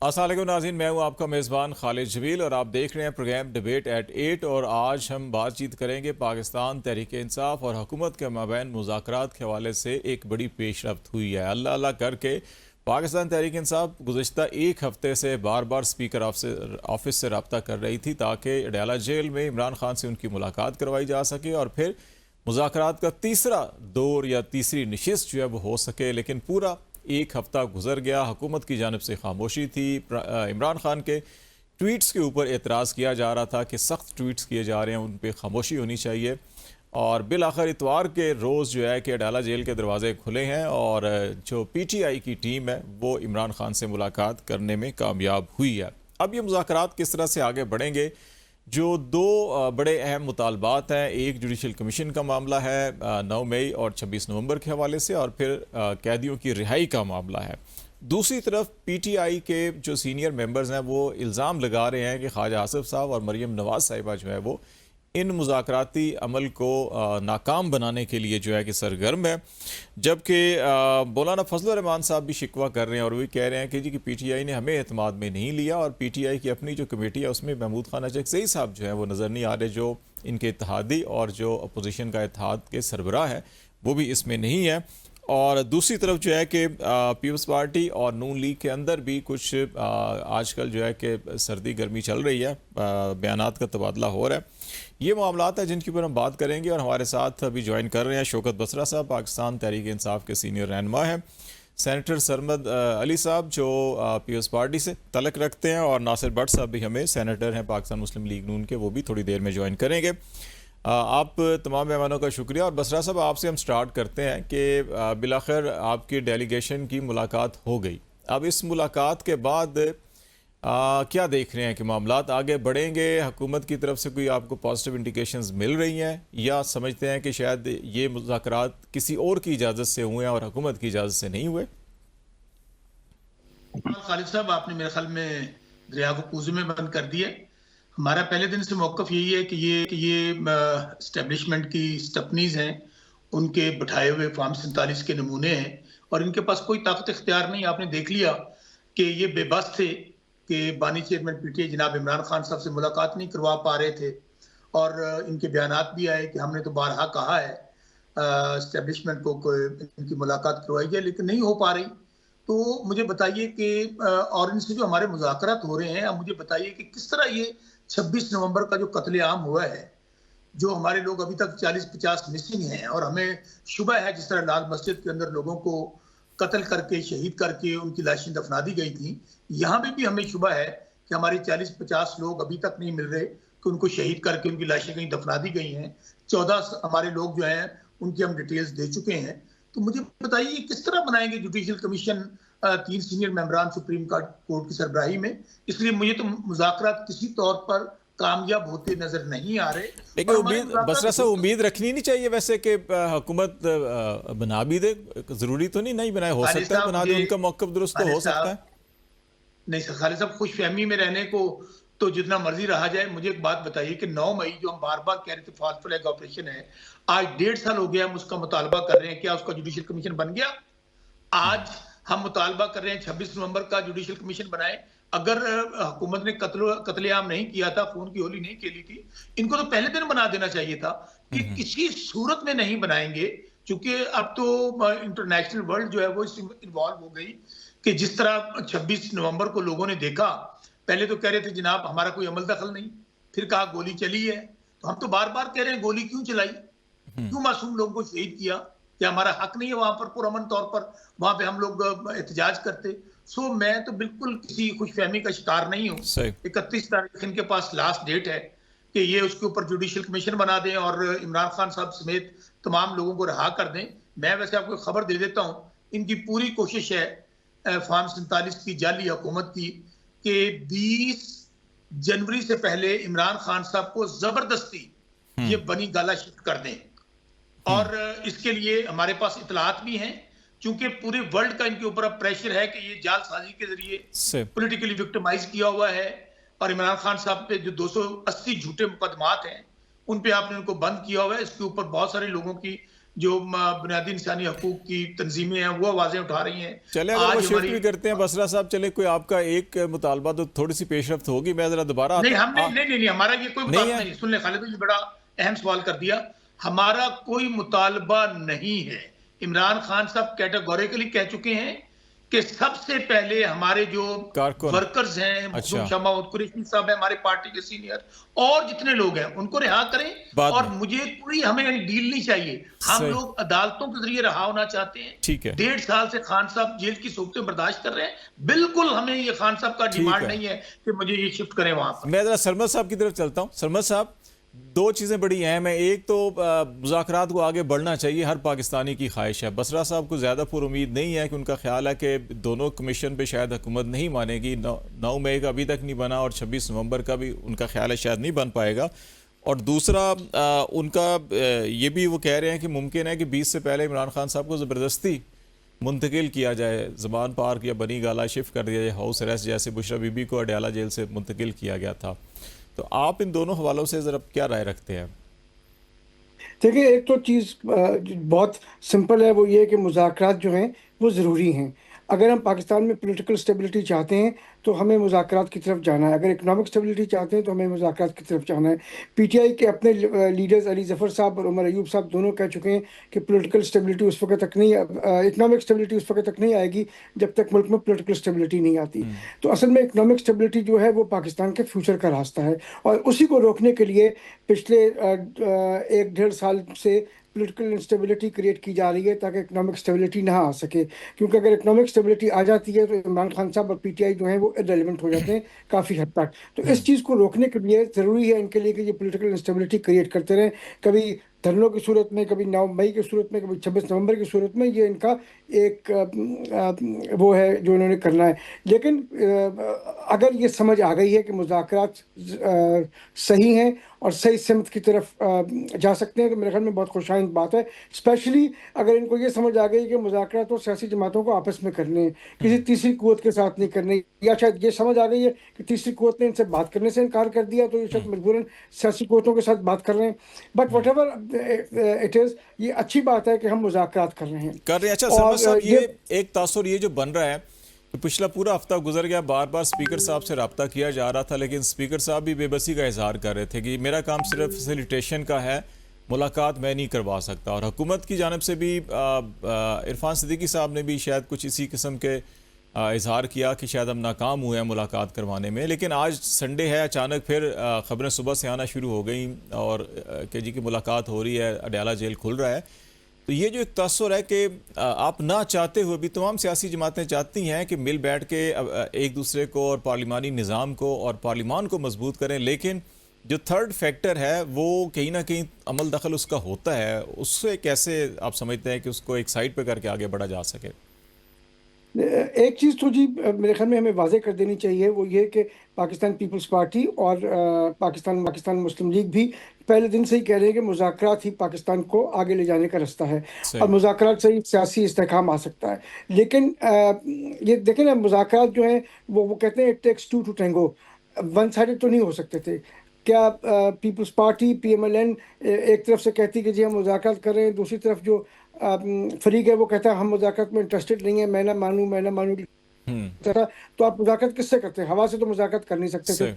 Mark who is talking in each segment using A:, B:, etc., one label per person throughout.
A: अस्सलाम वालेकुम नाज़रीन, मैं हूं आपका मेज़बान खालिद जबील और आप देख रहे हैं प्रोग्राम डिबेट एट 8। और आज हम बातचीत करेंगे पाकिस्तान तहरीक इंसाफ और हुकूमत के माबैन मुज़ाकरात के हवाले से एक बड़ी पेशरफ्त हुई है। अल्लाह अल्लाह करके पाकिस्तान तहरीक इंसाफ गुज़श्ता एक हफ़्ते से बार बार स्पीकर ऑफिस से रब्ता कर रही थी ताकि अडयाला जेल में इमरान खान से उनकी मुलाकात करवाई जा सके और फिर मुज़ाकरात का तीसरा दौर या तीसरी नशिस्त जो है वो हो सके। लेकिन पूरा एक हफ्ता गुजर गया, हुकूमत की जानब से खामोशी थी। इमरान खान के ट्वीट्स के ऊपर एतराज़ किया जा रहा था कि सख्त ट्वीट्स किए जा रहे हैं, उन पर खामोशी होनी चाहिए। और बिल आखिर इतवार के रोज़ जो है कि अडाला जेल के दरवाजे खुले हैं और जो PTI की टीम है वो इमरान खान से मुलाकात करने में कामयाब हुई है। अब ये मुज़ाकरात किस तरह से आगे बढ़ेंगे? जो दो बड़े अहम मुतालबात हैं, एक जुडिशल कमीशन का मामला है 9 मई और 26 नवंबर के हवाले से, और फिर कैदियों की रिहाई का मामला है। दूसरी तरफ PTI के जो सीनियर मेंबर्स हैं वो इल्ज़ाम लगा रहे हैं कि ख्वाजा आसिफ साहब और मरीम नवाज साहिबा जो है वो इन मुज़ाकराती अमल को नाकाम बनाने के लिए जो है कि सरगर्म है। जबकि मौलाना फजल रहमान साहब भी शिकवा कर रहे हैं और वही कह रहे हैं कि जी कि PTI ने हमें एतमाद में नहीं लिया और PTI की अपनी जो कमेटी है उसमें महमूद खान अचकज़ई साहब जो है वो नज़र नहीं आ रहे, जो इनके इत्तेहादी और जो अपोजिशन का इत्तेहाद के सरबराह है वो भी इसमें नहीं है। और दूसरी तरफ जो है कि पीपल्स पार्टी और नून लीग के अंदर भी कुछ आजकल जो है कि सर्दी गर्मी चल रही है, बयानात का तबादला हो रहा है। ये मामलात है जिनके ऊपर हम बात करेंगे और हमारे साथ अभी ज्वाइन कर रहे हैं शौकत बसरा साहब, पाकिस्तान तहरीक इंसाफ के सीनियर रहनुमा हैं, सेनेटर सरमद अली साहब जो पीपल्स पार्टी से तलक रखते हैं, और नासिर भट्ट साहब भी हमें सेनेटर हैं पाकिस्तान मुस्लिम लीग नून के, वो भी थोड़ी देर में ज्वाइन करेंगे। आप तमाम मेहमानों का शुक्रिया। और बसरा साहब, आपसे हम स्टार्ट करते हैं कि बिलाखिर आपकी डेलीगेशन की मुलाकात हो गई। अब इस मुलाकात के बाद क्या देख रहे हैं कि मामलात आगे बढ़ेंगे? हुकूमत की तरफ से कोई आपको पॉजिटिव इंडिकेशंस मिल रही हैं, या समझते हैं कि शायद ये मुज़ाकरात किसी और की इजाज़त से हुए हैं और हुकूमत की इजाज़त से नहीं हुए?
B: खालिद साहब, आपने मेरे ख्याल में दरिया को कूजे में बंद कर दिया। हमारा पहले दिन से मौक़िफ़ यही है कि ये एस्टेब्लिशमेंट की स्टपनीज हैं, उनके बिठाए हुए फॉर्म 47 के नमूने हैं और इनके पास कोई ताकत इख्तियार नहीं। आपने देख लिया कि ये बेबस थे कि बानी चेयरमैन PTI जनाब इमरान खान साहब से मुलाकात नहीं करवा पा रहे थे, और इनके बयानात भी आए कि हमने तो बारहा कहा है एस्टेब्लिशमेंट को इनकी मुलाकात करवाई जाए, लेकिन नहीं हो पा रही। तो मुझे बताइए कि और इनसे जो हमारे मुज़ाकरात हो रहे हैं, अब मुझे बताइए कि किस तरह ये 26 नवंबर का जो कत्लेआम हुआ है, जो हमारे लोग अभी तक 40-50 मिसिंग हैं, और हमें शुबह है जिस तरह लाल मस्जिद के अंदर लोगों को कत्ल करके शहीद करके उनकी लाशें दफना दी गई थी, यहाँ भी हमें शुबह है कि हमारे 40-50 लोग अभी तक नहीं मिल रहे कि उनको शहीद करके उनकी लाशें कहीं दफना दी गई हैं। 14 हमारे लोग जो हैं उनकी हम डिटेल्स दे चुके हैं। तो मुझे बताइए किस तरह बनाएंगे जुडिशियल कमीशन 3 सीनियर मेंबरान सुप्रीम कोर्ट की सरबराही में? इसलिए मुझे तो मुज़ाकरात किसी तौर पर कामयाब होते नजर नहीं आ रहे।
A: लेकिन उम्मीद बसरा साहब, उम्मीद रखनी नहीं चाहिए वैसे कि हुकूमत बना भी दे? जरूरी तो नहीं बनाए, हो सकता है बना दे, उनका मौक़िफ़ दुरुस्त तो हो सकता है।
B: नहीं सर, खालिद साहब, खुश फहमी में रहने को तो जितना मर्जी रहा जाए। मुझे एक बात बताइए कि 9 मई जो हम बार बार कह रहे थे फॉल्स फ्लैग ऑपरेशन है, आज 1.5 साल हो गया हम उसका मुतालबा कर रहे हैं, क्या उसका जुडिशियल कमीशन बन गया? आज हम मुतालबा कर रहे हैं 26 नवंबर का जुडिशियल कमीशन बनाए। अगर हुकूमत ने कत्लेआम नहीं किया था, खून की होली नहीं खेली थी, इनको तो पहले दिन बना देना चाहिए था। कि किसी सूरत में नहीं बनाएंगे, क्योंकि अब तो इंटरनेशनल वर्ल्ड जो है वो इसमें इन्वॉल्व हो गई कि जिस तरह 26 नवंबर को लोगों ने देखा, पहले तो कह रहे थे जनाब हमारा कोई अमल दखल नहीं, फिर कहा गोली चली है। तो हम तो बार बार कह रहे हैं गोली क्यों चलाई, क्यों मासूम लोगों को शहीद किया? क्या हमारा हक नहीं है वहां पर पुरअमन तौर पर वहां पे हम लोग एहतजाज करते? सो मैं तो बिल्कुल किसी खुशफहमी का शिकार नहीं हूँ। 31 तारीख इनके पास लास्ट डेट है कि ये उसके ऊपर जुडिशियल कमीशन बना दें और इमरान खान साहब समेत तमाम लोगों को रहा कर दें। मैं वैसे आपको खबर दे देता हूँ, इनकी पूरी कोशिश है फॉर्म 47 की जाली हुकूमत की कि 20 जनवरी से पहले इमरान खान साहब को जबरदस्ती ये बनी गाला शिफ्ट कर दें। और इसके लिए हमारे पास इतलात भी हैं, क्योंकि पूरे वर्ल्ड का इनके ऊपर अब प्रेशर है कि ये जालसाजी के जरिए पॉलिटिकली विक्टिमाइज किया हुआ है, और इमरान खान साहब पे जो 280 झूठे मुकदमात हैं उन पे आपने उनको बंद किया हुआ है। इसके ऊपर बहुत सारे लोगों की जो बुनियादी इंसानी हकूक की तंजीमें हैं वो आवाज़ें उठा रही हैं।
A: चले अगर वो
B: आज
A: शिफ्ट
B: हमारी
A: भी करते हैं बसरा साहब, चले कोई आपका एक मुतालबा तो थोड़ी सी पेशरफ्त होगी। मैं जरा दोबारा
B: नहीं,
A: आता
B: हम नहीं नहीं नहीं नहीं, हमारा ये कोई
A: नहीं
B: मुतालबा
A: है।
B: नहीं। सुन ले खालिद, ये बड़ा अहम सवाल कर दिया। हमारा कोई मुतालबा नहीं है। इमरान खान साहब कैटेगोरिकली कह चुके हैं कि सबसे पहले हमारे जो
A: कारकुन।
B: वर्कर्स हैं,
A: अच्छा,
B: मखदूम शाह महमूद कुरैशी साहब हैं, हमारे पार्टी के सीनियर, और जितने लोग हैं उनको रिहा करें।
A: बाद
B: और
A: में
B: मुझे कोई हमें डील नहीं चाहिए। हम
A: सही,
B: लोग अदालतों के जरिए रहा होना चाहते हैं।
A: ठीक है,
B: 1.5 साल से खान साहब जेल की सोबतें बर्दाश्त कर रहे हैं। बिल्कुल हमें ये खान साहब का
A: ठीक
B: डिमांड
A: है।
B: नहीं है कि मुझे ये शिफ्ट करें वहां पर।
A: मैं जरा सरमद साहब की तरफ चलता हूँ। सरमद साहब, दो चीज़ें बड़ी अहम है। एक तो मुज़ाकरात को आगे बढ़ना चाहिए, हर पाकिस्तानी की ख्वाहिश है। बसरा साहब को ज़्यादा पुर उम्मीद नहीं है कि उनका ख्याल है कि दोनों कमीशन पे शायद हुकूमत नहीं मानेगी। 9 मई का अभी तक नहीं बना और 26 नवंबर का भी उनका ख्याल है शायद नहीं बन पाएगा। और दूसरा उनका ये भी वो कह रहे हैं कि मुमकिन है कि 20 से पहले इमरान खान साहब को ज़बरदस्ती मुंतकिल किया जाए, ज़मान पार्क या बनी गाला शिफ्ट कर दिया जाए, हाउस अरेस्ट जैसे बुशरा बीबी को अडयाला जेल से मुंतकिल किया गया था। तो आप इन दोनों हवालों से ज़रा क्या राय रखते हैं?
C: देखिए, एक तो चीज़ बहुत सिंपल है, वो ये है कि मुज़ाकरात जो हैं वो ज़रूरी हैं। अगर हम पाकिस्तान में पॉलिटिकल स्टेबिलिटी चाहते हैं तो हमें मुज़ाकरात की तरफ जाना है। अगर इकोनॉमिक स्टेबिलिटी चाहते हैं तो हमें मुज़ाकरात की तरफ जाना है। पीटीआई के अपने लीडर्स अली ज़फ़र साहब और उमर अयूब साहब दोनों कह चुके हैं कि पॉलिटिकल स्टेबिलिटी उस वक्त तक नहीं, इकोनॉमिक स्टेबिलिटी उस वक्त तक नहीं आएगी जब तक मुल्क में पॉलिटिकल स्टेबिलिटी नहीं आती। तो असल में इकोनॉमिक स्टेबिलिटी जो है वो पाकिस्तान के फ्यूचर का रास्ता है, और उसी को रोकने के लिए पिछले 1-1.5 साल से पॉलिटिकल इंस्टेबिलिटी क्रिएट की जा रही है ताकि इकोनॉमिक स्टेबिलिटी ना आ सके। क्योंकि अगर इकोनॉमिक स्टेबिलिटी आ जाती है तो इमरान खान साहब और पीटीआई जो है वो इररिलेवेंट हो जाते हैं काफ़ी हद तक। तो इस चीज़ को रोकने के लिए ज़रूरी है इनके लिए कि ये पॉलिटिकल इंस्टेबिलिटी क्रिएट करते रहें, कभी धरनों की सूरत में, कभी 9 मई की सूरत में, कभी 26 नवंबर की सूरत में। ये इनका एक वो है जो इन्होंने करना है। लेकिन अगर ये समझ आ गई है कि मुज़ाकरात सही हैं और सही सिमत की तरफ जा सकते हैं, तो मेरे ख्याल में बहुत खुशाइंद बात है। स्पेशली अगर इनको ये समझ आ गई कि मुज़ाकरात तो सियासी जमातों को आपस में करने हैं, किसी तीसरी क़ुव्वत के साथ नहीं करने, या शायद ये समझ आ गई है कि तीसरी क़ुव्वत ने इनसे बात करने से इनकार कर दिया तो ये शायद मजबूरन सियासी क़ुव्वतों के साथ बात कर रहे हैं। But what ever it is, ये अच्छी बात है कि हम मुज़ाकरात कर रहे हैं।
A: कर रहे हैं। अच्छा सरमद साहब,
C: और
A: ये एक तासुर ये जो बन रहा है कि पिछला पूरा हफ्ता गुजर गया, बार बार स्पीकर साहब से रब्ता किया जा रहा था, लेकिन स्पीकर साहब भी बेबसी का इजहार कर रहे थे कि मेरा काम सिर्फ फैसिलिटेशन का है, मुलाकात मैं नहीं करवा सकता। और हुकूमत की जानब से भी इरफान सिद्दीकी साहब ने भी शायद कुछ इसी किस्म के इजहार किया कि शायद हम नाकाम हुए हैं मुलाकात करवाने में। लेकिन आज संडे है, अचानक फिर ख़बरें सुबह से आना शुरू हो गई और कि जी की मुलाकात हो रही है, अडयाला जेल खुल रहा है। तो ये जो एक तसर है कि आप ना चाहते हुए भी तमाम सियासी जमातें चाहती हैं कि मिल बैठ के एक दूसरे को और पार्लिमानी निज़ाम को और पार्लिमान को मजबूत करें, लेकिन जो थर्ड फैक्टर है वो कहीं ना कहीं अमल दखल उसका होता है। उससे कैसे आप समझते हैं कि उसको एक साइड पे करके आगे बढ़ा जा सके?
C: एक चीज़ तो जी मेरे ख्याल में हमें वाज़ेह कर देनी चाहिए, वो ये कि पाकिस्तान पीपल्स पार्टी और पाकिस्तान मुस्लिम लीग भी पहले दिन से ही कह रहे हैं कि मुज़ाकरात ही पाकिस्तान को आगे ले जाने का रास्ता है, और
A: सही।
C: मुज़ाकरात से ही सियासी इस्तेहकाम आ सकता है। लेकिन ये देखें ना, मुज़ाकरात जो हैं वो कहते हैं it takes two to tango, one sided तो नहीं हो सकते थे। क्या पीपल्स पार्टी PMLN एक तरफ से कहती कि जी हम मुज़ाकरात कर रहे हैं, दूसरी तरफ जो फरीक है वो कहता है हम मुज़ाकरात में इंटरेस्टेड नहीं है, मैं ना मानूँ
A: हम्म।
C: तरह। तो आप मुज़ाकरात किससे करते हैं? हवा से तो मुज़ाकरात कर नहीं सकते थे।
A: सही।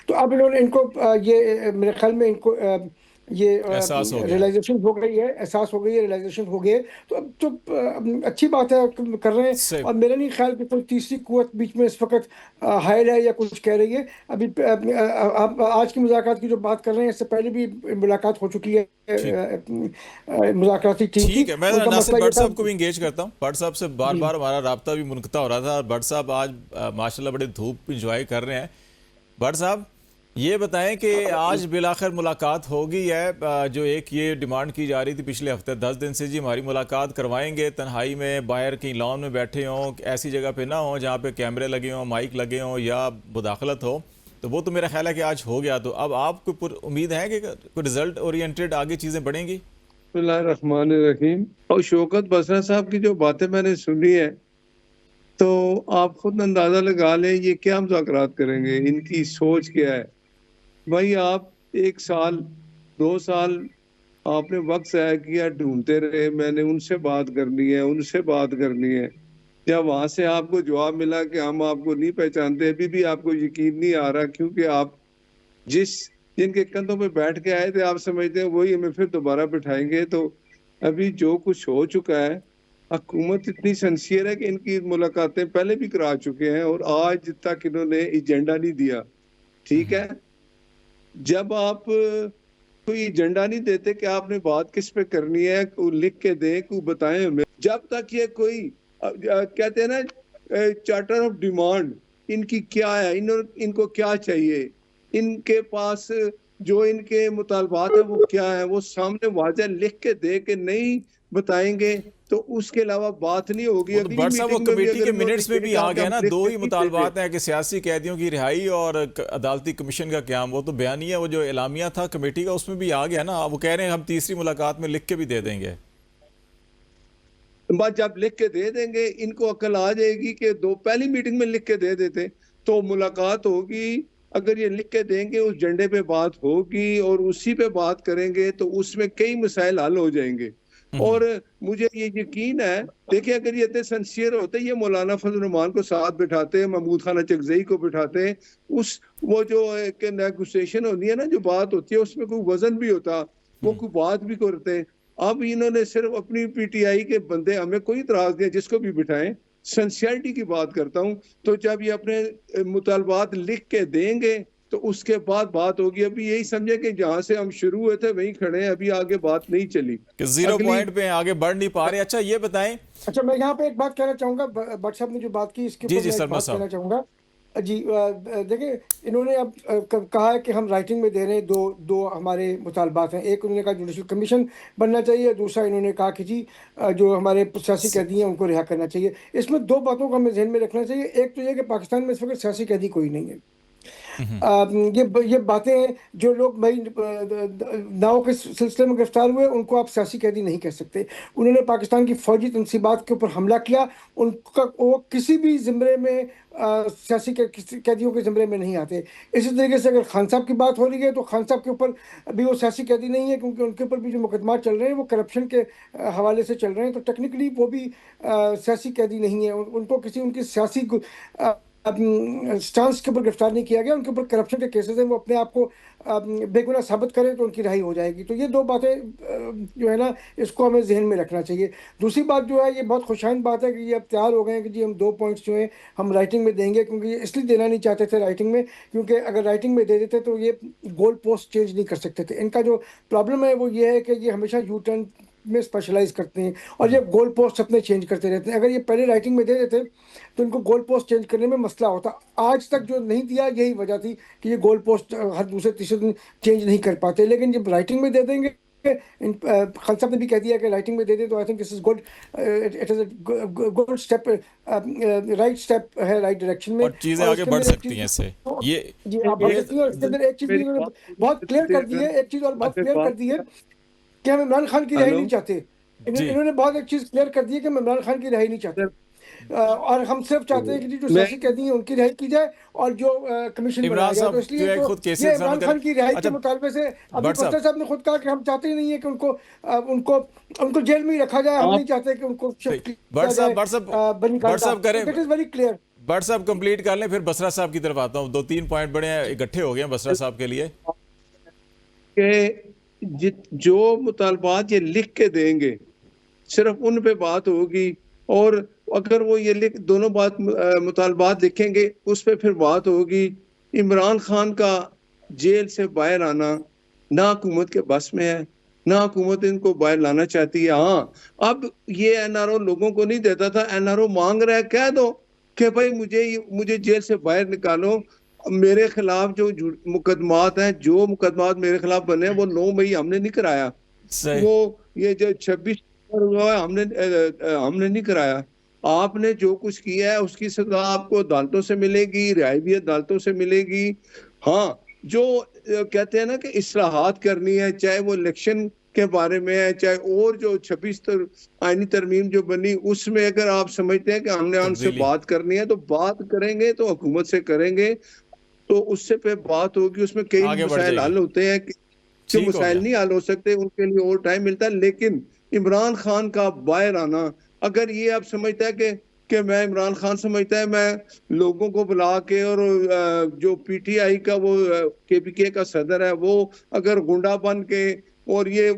C: तो अब इन्होंने इनको ये मेरे ख्याल में इनको ये
A: एहसास हो गया।
C: रियलाइजेशन हो गई है, एहसास हो गई है, रियलाइजेशन हो गई है। तो अब तो अच्छी बात है, कर रहे हैं।
A: सही।
C: और मेरा नहीं ख्याल कि कोई तीसरी कुव्वत बीच में इस वक्त हायल है या कुछ कह रही है। अभी आप आज की मुलाकात की जो बात कर रहे हैं, इससे पहले भी मुलाकात हो चुकी है
A: ठीक।
C: मुलाकाती टीम की।
A: ठीक है, मैं
C: उनका
A: नासिर
C: मसला ये
A: भट्ट
C: था
A: साहब को भी इंगेज करता हूँ। भट्ट साहब से बार
C: जी।
A: बार हमारा राब्ता भी मुनक़ता हो रहा था। भट्ट साहब आज माशाल्लाह बड़े धूप इंजॉय कर रहे हैं। भट्ट साहब, ये बताएं कि आज बिलाखिर मुलाकात होगी है, जो एक ये डिमांड की जा रही थी पिछले हफ्ते 10 दिन से, जी हमारी मुलाकात करवाएंगे, तन्हाई में बाहर कहीं लॉन में बैठे हों, ऐसी जगह पे ना हो जहाँ पे कैमरे लगे हों, माइक लगे हों या मुदाखलत हो। तो वो तो मेरा ख्याल है कि आज हो गया। तो अब आपको उम्मीद है कि कोई रिजल्ट ओरिएंटेड आगे चीज़ें बढ़ेंगी?
D: बिस्मिल्लाहिर्रहमानिर्रहीम। और शौकत बसरा साहब की जो बातें मैंने सुनी है, तो आप खुद अंदाजा लगा लें ये क्या मुज़ाकरात करेंगे, इनकी सोच क्या है। भाई आप 1 साल 2 साल आपने वक्त ज़ाया किया, ढूंढते रहे, मैंने उनसे बात करनी है, उनसे बात करनी है। जब वहां से आपको जवाब मिला कि हम आपको नहीं पहचानते, अभी भी आपको यकीन नहीं आ रहा, क्योंकि आप जिनके कंधों पे बैठ के आए थे, आप समझते हैं वही हमें फिर दोबारा बिठाएंगे। तो अभी जो कुछ हो चुका है, हुकूमत इतनी सिंसियर है कि इनकी मुलाकातें पहले भी करा चुके हैं और आज तक इन्होंने एजेंडा नहीं दिया। ठीक है, जब आप कोई एजेंडा नहीं देते कि आपने बात किस पे करनी है, को लिख के दें, को बताएं हमें। जब तक ये कोई कहते हैं ना चार्टर ऑफ डिमांड इनकी क्या है, इनको क्या चाहिए, इनके पास जो इनके मुतालबात है वो क्या है, वो सामने वाज़ह लिख के दे के नहीं बताएंगे तो उसके अलावा बात नहीं होगी।
A: वो तो भट्ट साहब, वो कमेटी के मिनट्स में भी आ गया ना, दो ही मुतालबात हैं कि सियासी कैदियों की रिहाई और अदालती कमीशन का क्याम। वो तो बयानिया, वो जो एलामिया था कमेटी का, उसमें भी आ गया ना। वो कह रहे हैं हम तीसरी मुलाकात में लिख के भी दे देंगे।
D: बस जब लिख के दे देंगे, इनको अकल आ जाएगी कि पहली मीटिंग में लिख के दे देते तो मुलाकात होगी। अगर ये लिख के देंगे, उस झंडे पे बात होगी और उसी पे बात करेंगे तो उसमें कई मसाइल हल हो जाएंगे। और मुझे ये यकीन है, देखिए अगर ये इतने सिंसियर होते, ये मौलाना फजल रहमान को साथ बिठाते, महमूद खान चकजई को बिठाते, वो जो एक नेगोशिएशन होती है ना, जो बात होती है उसमें कोई वजन भी होता, वो कोई बात भी करते। अब इन्होंने सिर्फ अपनी पीटीआई के बंदे, हमें कोई इतराज नहीं है जिसको भी बिठाएं, सिंसियरिटी की बात करता हूं। तो जब ये अपने मुतालबात लिख के देंगे तो उसके बाद बात होगी। अभी यही समझे कि जहां से हम शुरू हुए थे वहीं खड़े हैं, अभी आगे बात नहीं चली,
A: कि 0 पॉइंट पे आगे बढ़ नहीं पा रहे। अच्छा ये बताएं।
C: अच्छा, मैं यहाँ पे एक बात कहना चाहूंगा, भट्ट साहब ने जो बात की इसके ऊपर मैं एक बात कहना चाहूंगा जी। देखिए, इन्होंने अब कहा है कि हम राइटिंग में दे रहे हैं, दो हमारे मुतालबात हैं। एक उन्होंने कहा जुडिशल कमीशन बनना चाहिए, दूसरा इन्होंने कहा कि जी जो हमारे सियासी कैदी हैं उनको रिहा करना चाहिए। इसमें दो बातों को हमें ध्यान में रखना चाहिए। एक तो ये कि पाकिस्तान में इस वक्त सियासी कैदी कोई नहीं है। ये बातें, जो लोग भाई नाव के सिलसिले में गिरफ्तार हुए उनको आप सियासी कैदी नहीं कह सकते। उन्होंने पाकिस्तान की फौजी तनसीबात के ऊपर हमला किया, उनका वो किसी भी ज़िम्रे में सियासी कैदियों के ज़िम्रे में नहीं आते। इसी तरीके से अगर खान साहब की बात हो रही है तो खान साहब के ऊपर अभी वो सियासी कैदी नहीं है, क्योंकि उनके ऊपर भी जो मुकदमा चल रहे हैं वो करप्शन के हवाले से चल रहे हैं। तो टेक्निकली वो भी सियासी कैदी नहीं है। उनको किसी उनकी सियासी स्टांस के ऊपर गिरफ्तार नहीं किया गया। उनके ऊपर करप्शन के केसेस हैं, वो अपने आप को बेगुनाह साबित करें तो उनकी रिहाई हो जाएगी। तो ये दो बातें जो है ना, इसको हमें जहन में रखना चाहिए। दूसरी बात जो है, ये बहुत खुशाइन बात है कि ये अब तैयार हो गए हैं कि जी हम 2 पॉइंट्स जो हैं हम राइटिंग में देंगे, क्योंकि ये इसलिए देना नहीं चाहते थे राइटिंग में, क्योंकि अगर राइटिंग में दे देते तो ये गोल पोस्ट चेंज नहीं कर सकते थे। इनका जो प्रॉब्लम है वो ये है कि ये हमेशा यू टर्न में स्पेशलाइज करते हैं और ये गोल पोस्ट अपने चेंज करते रहते हैं। अगर ये पहले राइटिंग में दे देते तो इनको गोल पोस्ट चेंज करने में मसला होता। आज तक जो नहीं दिया, यही वजह थी कि ये गोल पोस्ट हर दूसरे तीसरे दिन चेंज नहीं कर पाते। लेकिन जब राइटिंग में दे देंगे, खान साहब ने भी कह दिया कि राइटिंग में दे दे, तो I think this is good. It is a good step, right step है, राइट डायरेक्शन में,
A: और चीजें आगे बढ़ सकती हैं इससे। ये
C: जी आप बढ़ सकती हैं। और इसके अंदर एक चीज बहुत क्लियर कर दी है, एक चीज और बहुत क्लियर कर दी है कि हम इमरान खान की रिहाई नहीं चाहते। इन्होंने बहुत एक चीज क्लियर कर दी है कि हम इमरान खान की रिहाई नहीं चाहते, और हम सिर्फ चाहते हैं कि जो सियासी कैदी हैं उनकी रिहाई की जाए और जो कमीशन बनाया जाए। तो इसलिए तो ये इमरान खान की रिहाई के मुतालबे से अभी बख्तर साहब ने खुद कहा कि हम चाहते ही नहीं है कि उनको जेल में ही रखा जाए। हम नहीं चाहते कि उनको
A: भट्ट साहब करें।
C: It is very clear.
A: Bhatt साहब कंप्लीट कर लें, फिर बसरा साहब की तरफ आता हूँ। 2-3 पॉइंट बड़े इकट्ठे हो गए हैं बसरा साहब के लिए।
D: जो मुतालबात ये लिख के देंगे सिर्फ उन पे बात होगी, और अगर वो ये दोनों मुतालबात लिखेंगे उस पे फिर बात होगी। इमरान खान का जेल से बाहर आना ना हुकूमत के बस में है, ना हुकूमत इनको बाहर लाना चाहती है। हाँ, अब ये एनआरओ लोगों को नहीं देता था, एनआरओ मांग रहा है, कह दो कि भाई मुझे जेल से बाहर निकालो। मेरे खिलाफ जो मुकदमात हैं, जो मुकदमात मेरे खिलाफ बने हैं, वो 9 मई हमने नहीं कराया। वो ये जो 26 हुआ है हमने नहीं कराया। आपने जो कुछ किया है उसकी सजा आपको अदालतों से मिलेगी, रिहाई भी अदालतों से मिलेगी। हाँ, जो कहते हैं ना कि इस्लाहात करनी है, चाहे वो इलेक्शन के बारे में है, चाहे और जो 26 आईनी तरमीम जो बनी, उसमें अगर आप समझते हैं कि हमने उनसे बात करनी है तो बात करेंगे, तो हुकूमत से करेंगे, तो उससे पे बात होगी। उसमें कई मसाइल हल होते हैं। जो
A: ठीक हो
D: मसाइल
A: गया।
D: नहीं हल हो सकते उनके लिए और टाइम मिलता है। लेकिन इमरान खान का बाहर आना, अगर ये आप समझता है कि मैं इमरान खान समझता है मैं लोगों को बुला के और जो पीटीआई का वो केपीके का सदर है वो अगर गुंडा बन के और ये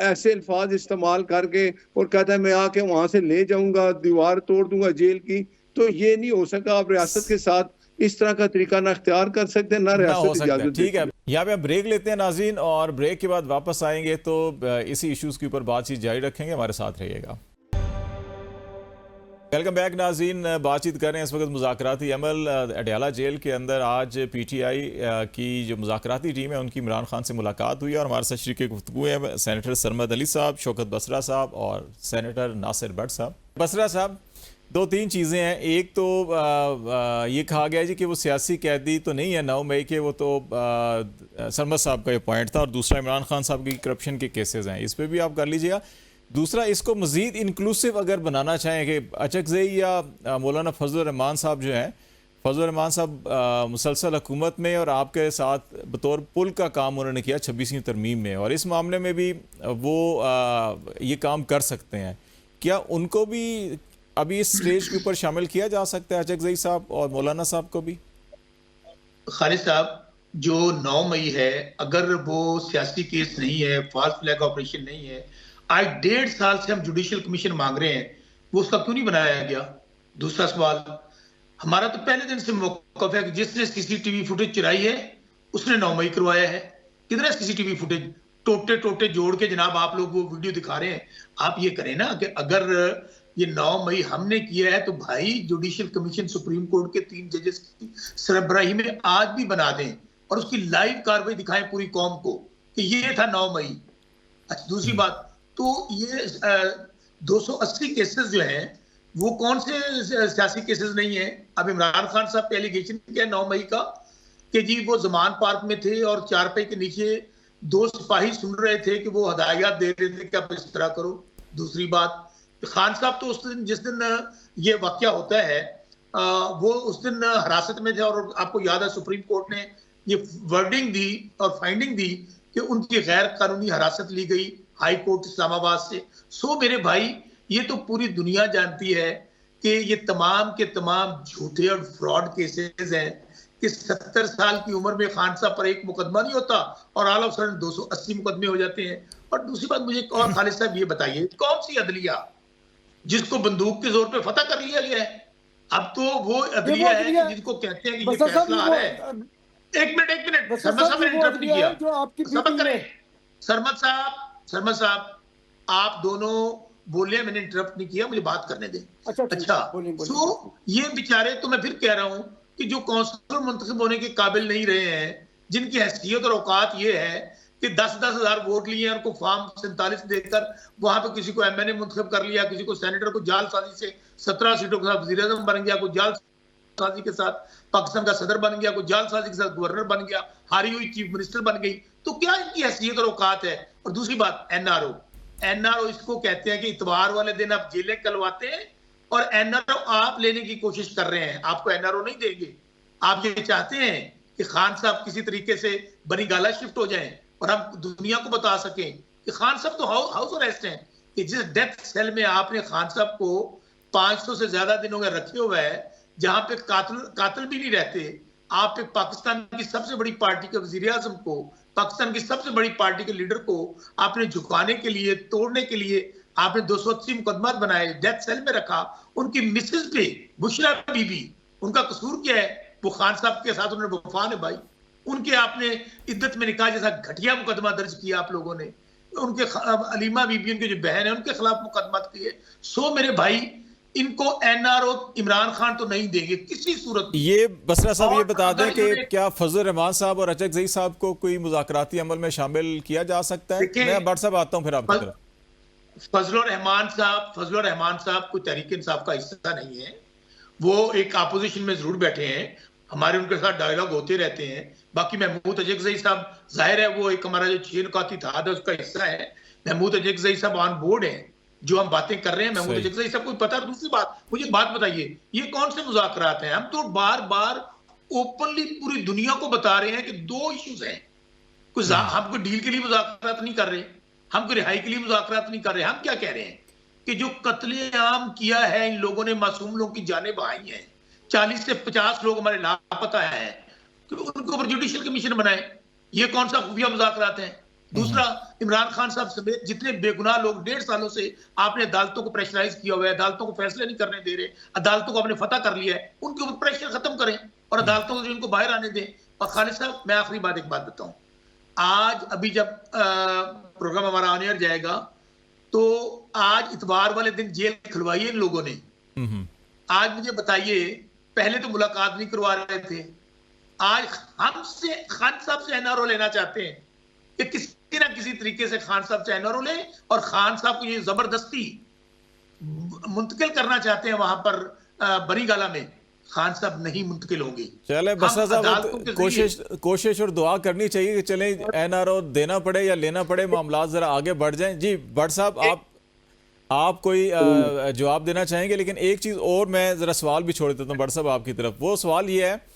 D: ऐसे अल्फाज इस्तेमाल करके और कहता है मैं आके वहां से ले जाऊंगा, दीवार तोड़ दूंगा जेल की, तो ये नहीं हो सका। आप रियासत के साथ इस तरह का तरीका ना इख्तियार कर सकते ना
A: ना हो
D: रियासत
A: सकता है।
D: इजाजत
A: ठीक
D: देती
A: है,
D: है।
A: यहाँ पे हम ब्रेक लेते हैं नाज़रीन, और ब्रेक के बाद वापस आएंगे तो इसी इश्यूज के ऊपर बातचीत जारी रखेंगे। हमारे साथ रहिएगा। वेलकम बैक नाज़रीन, बातचीत कर रहे हैं इस वक्त मुज़ाकराती अमल अडयाला जेल के अंदर। आज पीटीआई की जो मुज़ाकराती टीम है उनकी इमरान खान से मुलाकात हुई है और हमारे साथ शरीक गुफ्तगू है सेनेटर सरमद अली साहब, शौकत बसरा साहब और सेनेटर नासिर भट्ट साहब। बसरा साहब, दो तीन चीज़ें हैं। एक तो ये कहा गया जी कि वो सियासी कैदी तो नहीं है 9 मई के, वो तो सरमद साहब का ये पॉइंट था। और दूसरा इमरान खान साहब की करप्शन के केसेस हैं, इस पर भी आप कर लीजिएगा। दूसरा, इसको मज़ीद इंक्लूसिव अगर बनाना चाहें कि अचकज़ई या मौलाना फजल रहमान साहब जो हैं, फजल रहमान साहब मुसलसल हुकूमत में और आपके साथ बतौर पुल का काम उन्होंने किया 26वीं तरमीम में, और इस मामले में भी वो ये काम कर सकते हैं। क्या उनको भी अभी इस स्टेज के ऊपर शामिल किया जा सकता है, अचकज़ई साहब और मौलाना साहब को भी?
B: खालिद साहब, जो 9 मई है, अगर वो सियासी केस नहीं है, फॉल्स फ्लैग ऑपरेशन नहीं है, आज 1.5 साल से हम जुडिशियल कमीशन मांग रहे हैं, वो उसका क्यों नहीं बनाया गया? दूसरा सवाल, हमारा तो पहले दिन से मौक़िफ़ है कि जिसने सीसीटीवी फुटेज चुराई है उसने 9 मई करवाया है। किधर है सीसीटीवी फुटेज? टोटे टोटे जोड़ के जनाब आप लोग वो वीडियो दिखा रहे हैं। आप ये करें ना कि अगर ये 9 मई हमने किया है तो भाई जुडिशियल कमीशन सुप्रीम कोर्ट के 3 जजेस की सरबराही में आज भी बना दें और उसकी लाइव कार्रवाई दिखाएं पूरी कौम को कि ये था 9 मई। अच्छा, दूसरी बात, तो ये 280 केसेस जो हैं वो कौन से सियासी केसेस नहीं है? अब इमरान खान साहब पे एलिगेशन क्या है 9 मई का कि जी वो जमान पार्क में थे और चारपाई के नीचे 2 सिपाही सुन रहे थे कि वो हदायत दे रहे थे कि आप इस तरह करो। दूसरी बात, खान साहब तो उस दिन जिस दिन ये वाकया होता है वो उस दिन हिरासत में थे और आपको याद है सुप्रीम कोर्ट ने ये वर्डिंग दी और फाइंडिंग दी कि उनकी गैर कानूनी हिरासत ली गई हाई कोर्ट इस्लामाबाद से। सो मेरे भाई, ये तो पूरी दुनिया जानती है कि ये तमाम के तमाम झूठे और फ्रॉड केसेस हैं कि 70 साल की उम्र में खान साहब पर एक मुकदमा नहीं होता और आला फौरन 280 मुकदमे हो जाते हैं। और दूसरी बात, मुझे और खालिद साहब ये बताइए, कौन सी अदलिया जिसको बंदूक के जोर पे फतह कर लिया गया है? अब तो वो अदलिया है कि जिसको कहते हैं कि ये फैसला आ रहा है। एक मिनट सरमद साहब, मैंने इंटरप्ट नहीं किया, सब्र करें। सरमद साहब, आप दोनों बोले, मैंने इंटरप्ट नहीं किया, मुझे बात करने दें। अच्छा, तो ये बेचारे, तो मैं फिर कह रहा हूं कि जो काउंसिलर मुंतखब होने के काबिल नहीं रहे हैं, जिनकी हैसियत और औकात ये है कि 10-10 हजार वोट लिए हैं, उनको फॉर्म 47 देकर वहां पे किसी को एमएनए मुंतखब कर लिया, किसी को सेनेटर को जालसाजी से 17 सीटों के साथ वज़ीर आज़म बन गया, कोई जालसाजी के साथ पाकिस्तान का सदर बन गया, कोई जालसाजी के साथ गवर्नर बन गया, हारी हुई चीफ मिनिस्टर बन गई। तो क्या इनकी हैसियत और औकात है? और दूसरी बात, एनआरओ इसको कहते हैं कि इतवार वाले दिन आप जेलें कलवाते हैं और एनआरओ आप लेने की कोशिश कर रहे हैं। आपको एनआरओ नहीं देंगे। आप ये चाहते हैं कि खान साहब किसी तरीके से बनीगाला शिफ्ट हो जाएं और हम दुनिया को बता सकें कि खान साहब तो हाउस अरेस्ट हैं, कि जिस डेथ सेल में आपने खान साहब को 500 से ज्यादा दिनों में रखे हुए है, जहां पे कातिल भी नहीं रहते, आप एक पाकिस्तान की सबसे बड़ी पार्टी के वजीर आजम को, पाकिस्तान की सबसे बड़ी पार्टी के लीडर को आपने झुकाने के लिए, तोड़ने के लिए आपने 280 मुकदमा बनाए, डेथ सेल में रखा। उनकी मिसेज पे बुशरा बीबी, उनका कसूर क्या है? वो खान साहब के साथ उन्होंने वफा निभाई, उनके आपने इद्दत में निकाह जैसा घटिया मुकदमा दर्ज किया आप लोगों ने, उनके अलीमा बीबी उनकी जो बहन है उनके खिलाफ मुकदमा किए। सो मेरे भाई, इनको एनआरओ इमरान खान तो नहीं देंगे किसी सूरत।
A: ये बसरा साहब ये बता दें कि क्या फजल रहमान साहब और अचकज़ई साहब को कोई मुज़ाकराती अमल में शामिल किया जा सकता है? मैं भट्ट साहब आता हूं फिर आपकी तरफ।
B: फजल रहमान साहब कोई तहरीक इंसाफ का हिस्सा नहीं है। वो एक अपोजिशन में जरूर बैठे हैं, हमारे उनके साथ डायलॉग होते रहते हैं। बाकी महमूद अचकज़ई साहब, जाहिर है वो एक हमारा जो 6 नुकाती इत्तेहाद है उसका हिस्सा है। महमूद अचकज़ई साहब ऑन बोर्ड हैं, जो हम बातें कर रहे हैं महमूद अचकज़ई साहब को पता है। दूसरी बात, मुझे बात बताइए, ये कौन से मुज़ाकरात हैं? हम तो बार बार ओपनली पूरी दुनिया को बता रहे हैं कि 2 इश्यूज हैं, हम कोई डील के लिए मुज़ाकरात नहीं कर रहे, हम कोई रिहाई के लिए मुज़ाकरात नहीं कर रहे। हम क्या कह रहे हैं कि जो कत्लेआम किया है इन लोगों ने, मासूम लोगों की जानें बहाई हैं, 40 से 50 लोग हमारे लापता हैं, तो उनके ऊपर जुडिशियल कमीशन बनाए। ये कौन सा खुफिया मुज़ाकरात हैं? दूसरा, इमरान खान साहब समेत जितने बेगुनाह लोग 1.5 सालों से आपने अदालतों को प्रेशराइज किया हुआ है, अदालतों को फैसले नहीं करने दे रहे, अदालतों को आपने फतह कर लिया है, उनके ऊपर प्रेशर खत्म करें और अदालतों से उनको बाहर आने दें। और खालिद साहब, मैं आखिरी बात एक बात बताऊं, आज अभी जब प्रोग्राम हमारा ऑन एयर जाएगा तो आज इतवार वाले दिन जेल खुलवाई है इन लोगों ने। आज मुझे बताइए, पहले तो मुलाकात नहीं करवा रहे थे, आज हमसे खान साहब से एनआरओ लेना चाहते हैं कि किसी ना किसी तरीके से खान साहब से एनआरओ लें और खान साहब को ये जबरदस्ती मुंतकिल करना चाहते हैं वहां पर बरीगाला में। खान साहब नहीं मुंतकिल होंगे।
A: चले बसरा साहब, कोशिश और दुआ करनी चाहिए कि चले एनआरओ देना पड़े या लेना पड़े, मामला जरा आगे बढ़ जाएं। जी भट्ट साहब, आप कोई जवाब देना चाहेंगे? लेकिन एक चीज़ और मैं ज़रा सवाल भी छोड़ देता हूँ भट्ट साहब आपकी तरफ। वो सवाल ये है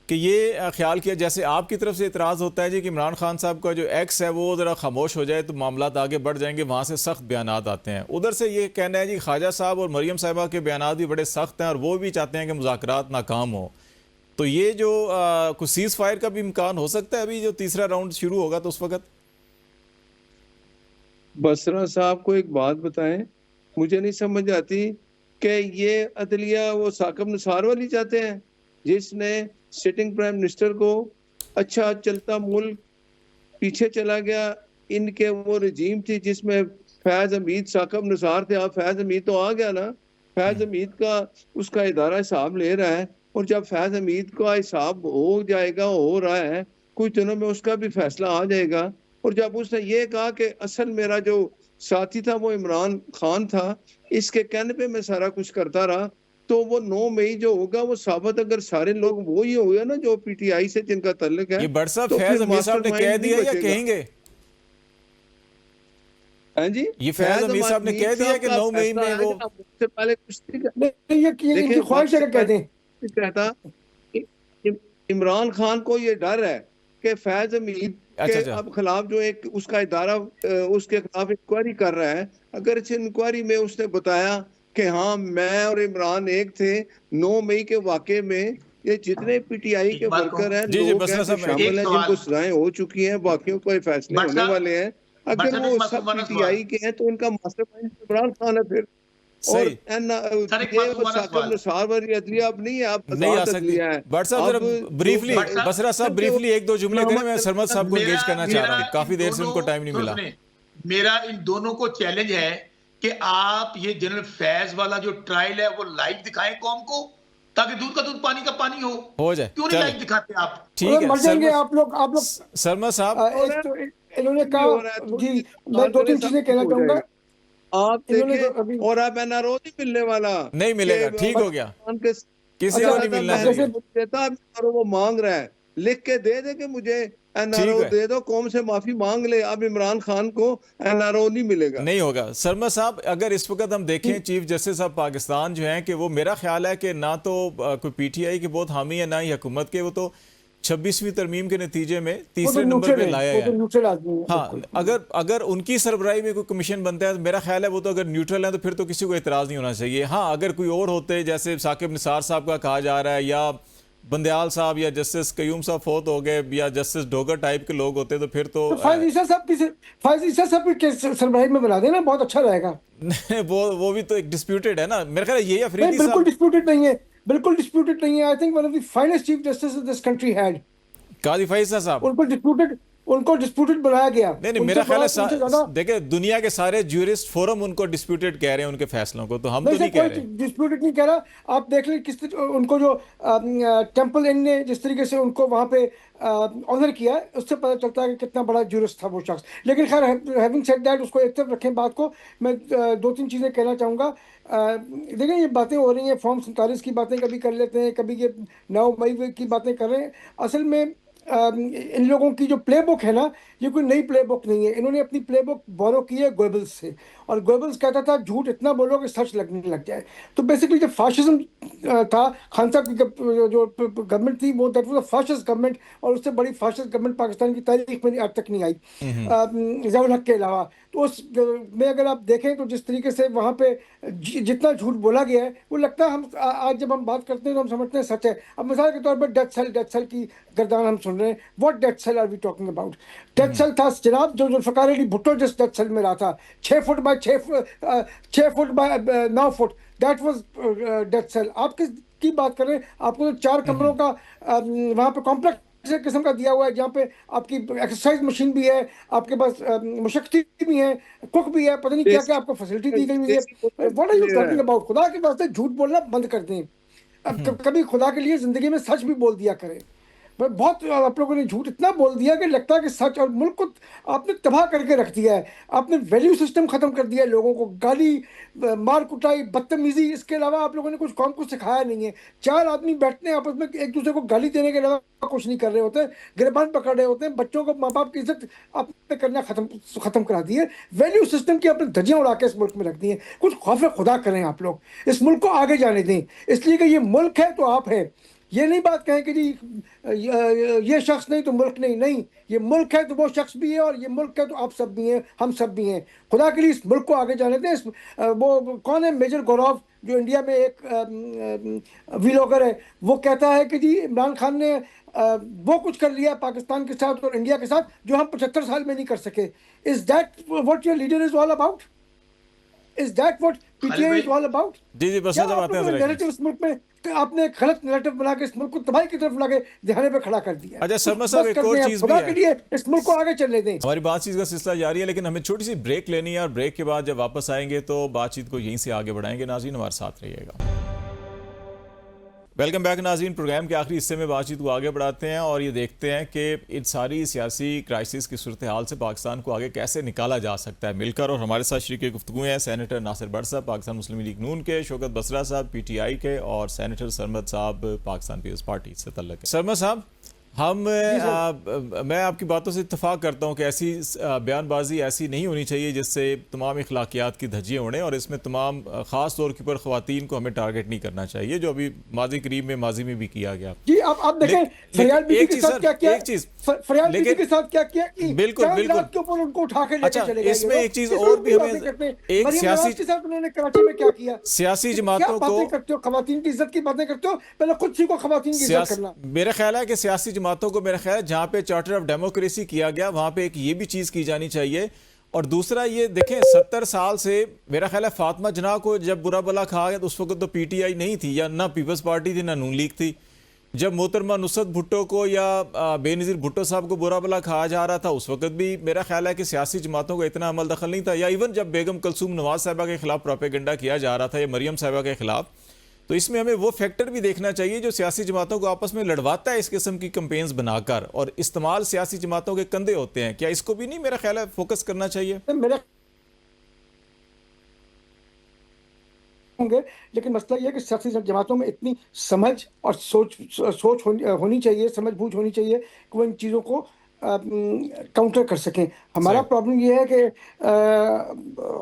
A: कि ये ख्याल किया, जैसे आपकी तरफ से इतराज़ होता है जी कि इमरान खान साहब का जो एक्स है वो ज़रा खामोश हो जाए तो मामला आगे बढ़ जाएंगे, वहाँ से सख्त बयानात आते हैं। उधर से ये कहना है जी ख्वाजा साहब और मरियम साहिबा के बयानात भी बड़े सख्त हैं और वो भी चाहते हैं कि मुज़ाकरात नाकाम हो। तो ये जो कुछ सीज़ फायर का भी इम्कान हो सकता है अभी जो तीसरा राउंड शुरू होगा तो उस वक्त?
D: बसरा साहब को एक बात बताएं, मुझे नहीं समझ आती कि ये अदलिया वो साकिब निसार वाली चाहते हैं जिसने सिटिंग प्राइम मिनिस्टर को अच्छा चलता मुल्क पीछे चला गया। इनके वो रजीम थी जिसमें फैज हमीद साकिब निसार थे। अब फैज हमीद तो आ गया ना, फैज हमीद का उसका इदारा हिसाब ले रहा है और जब फैज हमीद का हिसाब हो जाएगा, हो रहा है, कुछ दिनों में उसका भी फैसला आ जाएगा। और जब उसने ये कहा कि असल मेरा जो साथी था वो इमरान खान था, इसके कहने पे मैं सारा कुछ करता रहा, तो वो 9 मई जो होगा वो साबित अगर सारे लोग वो ही हो गया ना जो पीटीआई से जिनका ताल्लुक है।
A: ये भट्ट साहब
D: तो
A: फैज हमीद साहब ने कह दिया या कहेंगे?
D: हाँ जी,
A: ये फैज हमीद साहब ने कह दिया कि 9 मई में वो
D: उससे पहले कुछ
C: इनकी ख्वाहिश है, कहते हैं
D: कहता इमरान खान को ये डर है कि फैज हमीद के अब खिलाफ जो एक उसका इदारा उसके खिलाफ इंक्वायरी कर रहा है, अगर इस इंक्वायरी में उसने बताया कि हाँ मैं और इमरान एक थे 9 मई के वाक़े में, ये जितने पीटीआई के वर्कर हैं लोग हैं शामिल हैं जिनको सजाएं हो चुकी हैं, बाकियों पर फैसले होने वाले हैं, अगर वो सब पीटीआई के हैं तो उनका मास्टरमाइंड इमरान खान है फिर। और
A: नहीं आ सकती। बट साहब ब्रीफली, बसरा साहब ब्रीफली एक दो जुमले करें, मैं सरमद साहब को एंगेज करना चाह रहा हूँ, काफी देर से उनको टाइम नहीं मिला।
B: मेरा इन दोनों को चैलेंज है कि आप ये जनरल फैज वाला जो ट्रायल है वो लाइव दिखाएं कौम को, ताकि दूध का दूध पानी का पानी हो जाए। क्यों नहीं लाइव दिखाते आप?
C: ठीक है, मर जाएंगे आप लोग।
A: सरमद साहब
C: इन्होंने कहा जी, मैं 2-3 चीजें कहना चाहूंगा।
D: आप देखिए, और अब एनआरओ नहीं मिलने वाला,
A: नहीं मिलेगा, ठीक हो गया, किसी को नहीं मिलना है।
D: वो मांग रहा है, लिख के दे दे कि मुझे एनआरओ दे दो, कौम से माफी मांग ले। अब इमरान खान को एनआरओ नहीं मिलेगा,
A: नहीं होगा। सरमद साहब, अगर इस वक्त हम देखें चीफ जस्टिस ऑफ पाकिस्तान जो हैं कि वो मेरा ख्याल है कि ना तो कोई पीटीआई के बहुत हामी है ना ही हुकूमत के, वो तो 26वीं तरमीम के नतीजे में तीसरे नंबर पे लाया है। हाँ, अगर उनकी सरबराही में कोई कमीशन बनता है तो मेरा ख्याल है वो तो अगर न्यूट्रल है तो फिर तो किसी को एतराज़ नहीं होना चाहिए। हाँ, अगर कोई और होते, जैसे साकिब निसार साहब का कहा जा रहा है, या बंदयाल साहब या जस्टिस कयूम साहब फोत हो गए, या जस्टिस डोगर टाइप के लोग होते तो फिर तो
C: फायज ईसा साहब की सरबराही में बना देना, बहुत अच्छा रहेगा।
A: वो भी तो एक डिस्प्यूटेड है ना, मेरे ख्याल है ये अफरीदी साहब
C: बिल्कुल डिस्प्यूटेड नहीं है, बिल्कुल डिस्प्यूटेड नहीं है। I think one of the finest chief justice this country had
A: Qazi फैसला साहब।
C: उनको डिस्प्यूटेड बनाया गया।
A: नहीं, मेरा ख्याल है देखिए दुनिया के सारे ज्यूरिस्ट फोरम उनको डिस्प्यूटेड कह रहे हैं उनके फैसलों को, तो हम तो नहीं कह रहे।
C: डिस्प्यूटेड नहीं कह रहा। आप देख लें किस उनको जो टेंपल इन ने जिस तरीके से उनको वहां पे ऑनर किया, उससे पता चलता है कि कितना बड़ा ज्यूरिस्ट था वो शख्स। लेकिन खैर, हैविंग सेड दैट, उसको एक तरफ रखें बात को। मैं 2-3 चीज़ें कहना चाहूँगा। देखिए, ये बातें हो रही हैं, फॉर्म 47 की बातें कभी कर लेते हैं, कभी ये 9 मई की बातें कर रहे हैं। असल में इन लोगों की जो प्ले बुक है ना, ये कोई नई प्ले बुक नहीं है। इन्होंने अपनी प्ले बुक बोरो की है गोएबल्स से, और गोएबल्स कहता था झूठ इतना बोलो कि सच लगने लग जाए। तो बेसिकली जब फाशिज्म था, खान साहब की जो गवर्नमेंट थी वो that was a fascist government, और उससे बड़ी फाशिस्ट गवर्नमेंट पाकिस्तान की तारीख में आज तक नहीं आई ज़ियाउल हक के अलावा। तो उस में अगर आप देखें तो जिस तरीके से वहाँ पे जितना झूठ बोला गया है, वो लगता है हम आज जब हम बात करते हैं तो हम समझते हैं सच है। अब मिसाल के तौर पर डेथ सेल की गर्दान हम सुन रहे हैं। What death cell are we talking about? Death cell था जनाब जो जुल्फकार अली भुट्टो जिस डेथ सेल में रहा था, 6 foot by 6 foot by 9 foot, that was death cell. आप किस की बात कर रहे हैं? आपको तो 4 कमरों का वहाँ पे कॉम्प्लेक्स किस्म का दिया हुआ है, जहाँ पे आपकी एक्सरसाइज मशीन भी है, आपके पास मुशक्ती भी है, कुक भी है, पता नहीं क्या क्या आपको फैसिलिटी दी गई हुई है। व्हाट आर यू
D: दे रहा
C: टॉकिंग
D: है।
C: अबाउट? खुदा के वास्ते झूठ बोलना बंद कर दें। अब कभी खुदा के लिए जिंदगी में सच भी बोल दिया करें। पर बहुत आप लोगों ने झूठ इतना बोल दिया कि लगता है कि सच, और मुल्क को आपने तबाह करके रख दिया है। आपने वैल्यू सिस्टम खत्म कर दिया है, लोगों को गाली, मार कुटाई, बदतमीजी, इसके अलावा आप लोगों ने कुछ कौम को सिखाया नहीं है। 4 आदमी बैठते हैं आपस में, एक दूसरे को गाली देने के अलावा कुछ नहीं कर रहे होते, गिरबान पकड़ रहे होते हैं, बच्चों को माँ बाप की इज्जत आपने करना खत्म करा दी है। वैल्यू सिस्टम की आपने धज्जियां उड़ा के इस मुल्क में रख दी है। कुछ खौफ खुदा करें आप लोग, इस मुल्क को आगे जाने दें, इसलिए कि ये मुल्क है तो आप है। ये नहीं बात कहें कि जी ये शख्स नहीं तो मुल्क नहीं, नहीं, ये मुल्क है तो वो शख्स भी है, और ये मुल्क है तो आप सब भी हैं, हम सब भी हैं। खुदा के लिए इस मुल्क को आगे जाने दें। वो कौन है, मेजर गौरव, जो इंडिया में एक व्लॉगर है, वो कहता है कि जी इमरान खान ने वो कुछ कर लिया पाकिस्तान के साथ और इंडिया के साथ जो हम 75 साल में नहीं कर सके। Is that what your leader is all about? Is that what
B: Khalid
C: PTI
B: भाई,
C: इज ऑल अबाउट?
A: जी बस
C: क्या
A: जब
C: आप
A: आते हैं
C: लोगों ने
A: जरा।
C: नैरेटिव इस मुल्क में, कि आपने एक गलत नैरेटिव बना के इस मुल्क को तबाही की तरफ लाके दिखाने पे खड़ा कर दिया है।
A: अच्छा शर्मा साहब,
C: बस
A: एक
C: कर
A: और
C: दें, आप
A: चीज़ भी
C: खुदा
A: है।
C: के लिए इस मुल्क को आगे चलने दें।
A: हमारी बातचीत का सिलसिला जारी है, लेकिन हमें छोटी सी ब्रेक लेनी है, और ब्रेक के बाद जब वापस आएंगे तो बातचीत को यहीं से आगे बढ़ाएंगे। नाज़रीन हमारे साथ रहिएगा। वेलकम बैक नाज़रीन। प्रोग्राम के आखिरी हिस्से में बातचीत को आगे बढ़ाते हैं और ये देखते हैं कि इन सारी सियासी क्राइसिस की सूरत हाल से पाकिस्तान को आगे कैसे निकाला जा सकता है मिलकर। और हमारे साथ शरीक गुफ्तगू हैं सेनेटर नासिर भट्ट साहब पाकिस्तान मुस्लिम लीग नून के, शौकत बसरा साहब पीटीआई के, और सेनेटर सरमद साहब पाकिस्तान पीपल्स पार्टी से तल्लक है। सरमद साहब, मैं आपकी बातों से इत्तफाक करता हूँ कि ऐसी बयानबाजी ऐसी नहीं होनी चाहिए जिससे तमाम इखलाकियात की धज्जियाँ उड़ें, और इसमें तमाम ख़ास तौर के ऊपर ख़वातीन को हमें टारगेट नहीं करना चाहिए, जो अभी माजी में भी किया गया।
C: जी आप देखें फरियाद बीबी के साथ क्या किया,
A: एक चीज
C: फरियाद बीबी के साथ क्या किया कि
A: बिल्कुल
C: चांद
A: बिल्कुल
C: रात के ऊपर उनको उठा के लेके
A: अच्छा,
C: चले गए।
A: इसमें एक चीज और भी हमें, एक
C: मरियम
A: सियासी
C: नवाज के साथ उन्होंने कराची में क्या किया?
A: सियासी
C: क्या
A: जमातों
C: बातें
A: को,
C: करते हो, खवातीन की इज्जत की बातें करते हो, पहले खुद सीखो खवातीन की इज्जत करना।
A: मेरा ख्याल है कि सियासी जमातों को, मेरा ख्याल है जहां पे चार्टर ऑफ डेमोक्रेसी किया गया वहां पे एक ये भी चीज की जानी चाहिए। और दूसरा ये देखें, 70 साल से मेरा ख्याल है फातिमा जना को जब बुरा भला कहा गया तो उस वक्त तो पीटीआई नहीं थी, या ना पीपल्स पार्टी थी, ना नून लीग थी। जब मोहतरमा नुसरत भुट्टो को या बेनज़ीर भुट्टो साहब को बुरा भला कहा जा रहा था उस वक्त भी मेरा ख्याल है कि सियासी जमातों का इतना अमल दखल नहीं था। या इवन जब बेगम कलसूम नवाज साहिबा के खिलाफ प्रोपेगेंडा किया जा रहा था या मरियम साहिबा के खिलाफ, तो इसमें हमें वो फैक्टर भी देखना चाहिए जो सियासी जमातों को आपस में लड़वाता है इस किस्म की कैंपेन्स बनाकर, और इस्तेमाल सियासी जमातों के कंधे होते हैं। क्या इसको भी नहीं मेरा ख्याल है फोकस करना चाहिए?
C: मेरा होंगे, लेकिन मसला यह है कि सियासी जमातों में इतनी समझ और सोच होनी चाहिए, समझ बूझ होनी चाहिए कि वो इन चीज़ों को काउंटर कर सकें। हमारा प्रॉब्लम यह है कि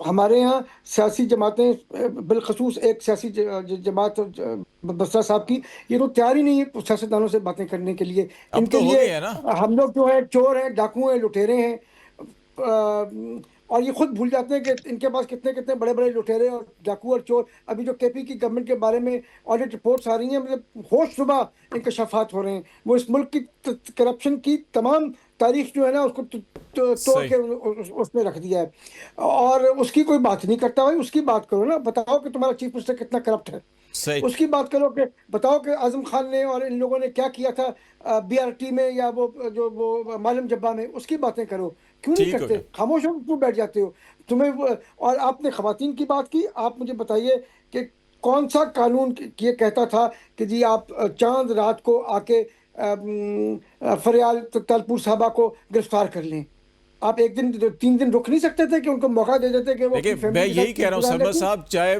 C: हमारे यहाँ सियासी जमातें, बिलखसूस एक सियासी जमात बसरा साहब की, ये तो तैयार ही नहीं है सियासतदानों से बातें करने के लिए।
A: अब
C: इनके
A: तो हो
C: लिए
A: गई है ना,
C: हम लोग जो है चोर हैं, डाकू हैं, लुटेरे हैं, और ये खुद भूल जाते हैं कि इनके पास कितने कितने बड़े बड़े लुटेरे और डाकू और चोर। अभी जो केपी की गवर्नमेंट के बारे में ऑडिट रिपोर्ट्स आ रही हैं, मतलब होश सुबह इंकशाफात हो रहे हैं। वो इस मुल्क की करप्शन की तमाम तारीख जो है ना उसको तोड़ के उसमें रख दिया है, और उसकी कोई बात नहीं करता। भाई उसकी बात करो ना, बताओ कि तुम्हारा चीफ मिनिस्टर कितना करप्ट है,
A: सही।
C: उसकी बात करो कि बताओ कि आजम खान ने और इन लोगों ने क्या किया था बीआरटी में या वो मालम जब्बा में, उसकी बातें करो। क्यों नहीं करते? खामोश हो, क्यों बैठ जाते हो? और आपने खवातीन की बात की, आप मुझे बताइए कि कौन सा कानून ये कहता था कि जी आप चांद रात को आके फरियाल तलपुर साहबा को गिरफ्तार कर लें? आप एक दिन 3 दिन रुक नहीं सकते थे कि उनको मौका दे देते कि वो अपनी
A: देखिए मैं
C: फैमिली के
A: यही
C: साथ
A: कह रहा हूँ
C: गुजार
A: सरमद
C: लेते?
A: साहब, चाहे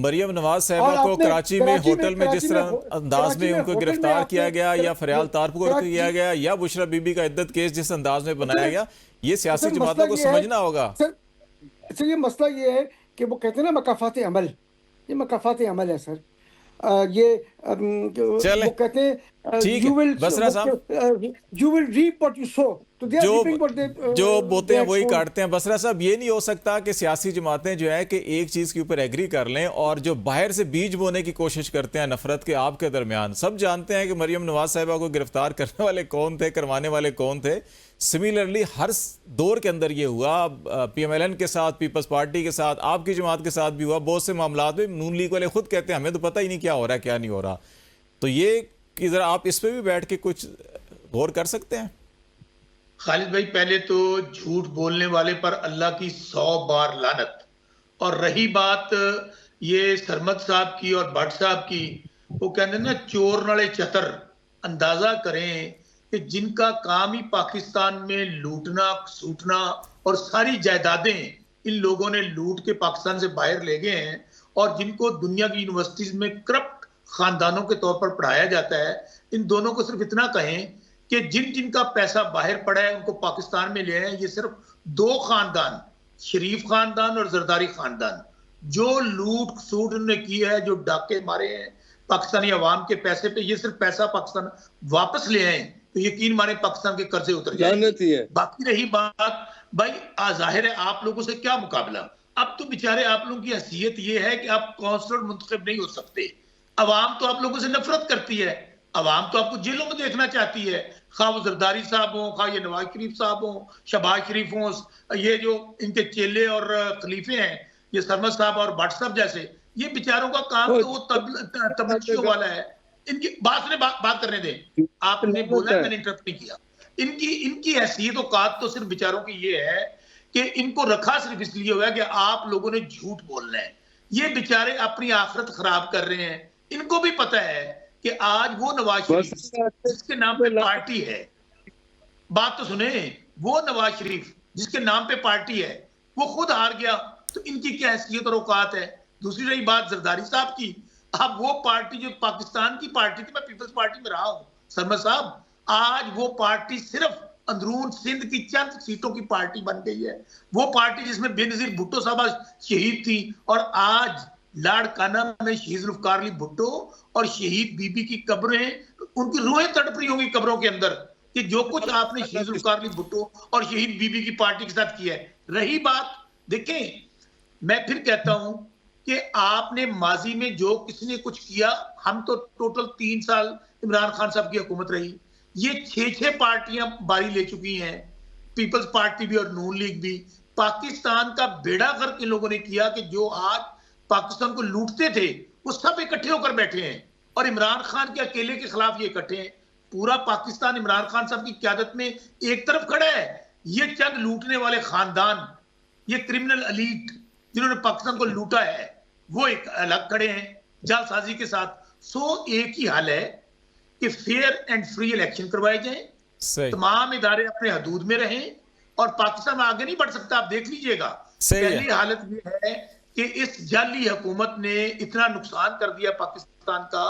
A: मरियम नवाज
C: और
A: साहिबा को
C: आपने
A: कराची में होटल में जिस तरह अंदाज
C: कराची
A: में उनको
C: होटल में
A: गिरफ्तार किया
C: आपने
A: गया, या फरियाल तारपुर को किया
C: कराची
A: गया, या बुशरा बीबी का इद्दत केस जिस अंदाज में बनाया गया, ये सियासी
C: सर
A: जमातों को
C: मसला ये है
A: समझना होगा।
C: सर ये मसला ये है कि वो कहते हैं ना मकाफात अमल, ये मकाफात अमल है सर। ये
A: चले
C: वो कहते हैं
A: ठीक है बसरा साहब,
C: you will reap what you sow, तो दे आर
A: जो
C: रीपिंग व्हाट
A: जो बोते हैं वही
C: सोन।
A: काटते हैं। बसरा साहब, ये नहीं हो सकता कि सियासी जमातें जो है कि एक चीज के ऊपर एग्री कर लें और जो बाहर से बीज बोने की कोशिश करते हैं नफरत के आपके दरमियान। सब जानते हैं कि मरियम नवाज साहिबा को गिरफ्तार करने वाले कौन थे, करवाने वाले कौन थे। सिमिलरली हर दौर के अंदर ये हुआ, PMLN के साथ, पीपल्स पार्टी के साथ, आपकी जमात के साथ भी हुआ। बहुत से मामला में नून लीग वाले खुद कहते हैं हमें तो पता ही नहीं क्या हो रहा है क्या नहीं हो रहा। तो ये कि जरा आप इस पे भी बैठ के कुछ गौर कर सकते हैं।
B: खालिद भाई, पहले तो झूठ बोलने वाले पर अल्लाह की 100 बार लानत। और रही बात ये सरमद साहब की और भट्ट साहब की, वो कहते हैं ना चोर नाले चतर, अंदाजा करें कि जिनका काम ही पाकिस्तान में लूटना सूटना और सारी जायदादें इन लोगों ने लूट के पाकिस्तान से बाहर ले गए हैं, और जिनको दुनिया की यूनिवर्सिटीज में करप्ट खानदानों के तौर पर पढ़ाया जाता है, इन दोनों को सिर्फ इतना कहें कि जिन जिनका पैसा बाहर पड़ा है उनको पाकिस्तान में ले आए। ये सिर्फ 2 खानदान, शरीफ खानदान और जरदारी खानदान, जो लूट सूट उन्होंने की है, जो डाके मारे हैं पाकिस्तानी अवाम के पैसे पे, ये सिर्फ पैसा पाकिस्तान वापस ले आए तो यकीन माने पाकिस्तान के कर्जे उतर जाएंगे। बाकी रही बात भाई, जाहिर है आप लोगों से क्या मुकाबला। अब तो बेचारे आप लोगों की हैसियत ये है कि आप काउंसलर मुंतखब नहीं हो सकते। अवाम तो आप लोगों से नफरत करती है, अवाम तो आपको जेलों में देखना चाहती है, खा वो जरदारी साहब हो, खा ये नवाज शरीफ साहब हो, शहबाज शरीफ हो, ये जो इनके चेले और खलीफे हैं, ये सरमद साहब और भट्ट साहब जैसे, ये बेचारों का काम तो वो तबलीगियों वाला है। इनकी बात करने दें, आपने बोला मैंने इंटरप्ट नहीं किया। इनकी हैसियत औकात तो सिर्फ बेचारों की ये है कि इनको रखा सिर्फ इसलिए हुआ है कि आप लोगों ने झूठ बोलना है। ये बेचारे अपनी आखिरत खराब कर रहे हैं। इनको भी पता है कि आज वो नवाज शरीफ जिसके नाम पे पार्टी है, बात तो सुने, वो नवाज शरीफ जिसके नाम पे पार्टी है वो खुद हार गया, तो इनकी क्या हैसियत और औकात है। दूसरी रही बात जरदारी साहब की, अब वो पार्टी जो पाकिस्तान की पार्टी थी, मैं पीपल्स पार्टी में रहा हूं सरमद साहब, आज वो पार्टी सिर्फ अंदरून सिंध की चंद सीटों की पार्टी बन गई है। वो पार्टी जिसमें बेनजीर भुट्टो साहब शहीद थी, और आज लाड़काना में शहीद जुल्फकार अली भुट्टो और शहीद बीबी की कब्रें, उनकी रूहें तड़प रही होंगी कब्रों के अंदर कि जो कुछ आपने शहीद जुल्फकार अली भुट्टो और शहीद बीबी की पार्टी के साथ किया है। रही बात, देखें मैं फिर कहता हूं कि आपने माजी में जो किसी ने कुछ किया, हम तो टोटल 3 साल इमरान खान साहब की हुकूमत रही, ये 6 पार्टियां बारी ले चुकी हैं, पीपल्स पार्टी भी और नून लीग भी। पाकिस्तान का बेड़ा गर्क इन लोगों ने किया कि जो आज पाकिस्तान को लूटते थे वो सब इकट्ठे होकर बैठे हैं, और इमरान खान के अकेले के खिलाफ ये इकट्ठे हैं। पूरा पाकिस्तान इमरान खान साहब की क़यादत में एक तरफ खड़ा है, ये चंद लूटने वाले खानदान, ये क्रिमिनल एलीट जिन्होंने पाकिस्तान को लूटा है, वो एक अलग खड़े हैं जालसाजी के साथ। सो एक ही हाल है कि फेयर एंड फ्री इलेक्शन करवाए जाएं, तमाम इदारे अपने हदूद में रहें, और पाकिस्तान आगे नहीं बढ़ सकता। आप देख लीजिएगा, पहली हालत ये है कि इस जाली हुकूमत ने इतना नुकसान कर दिया पाकिस्तान का।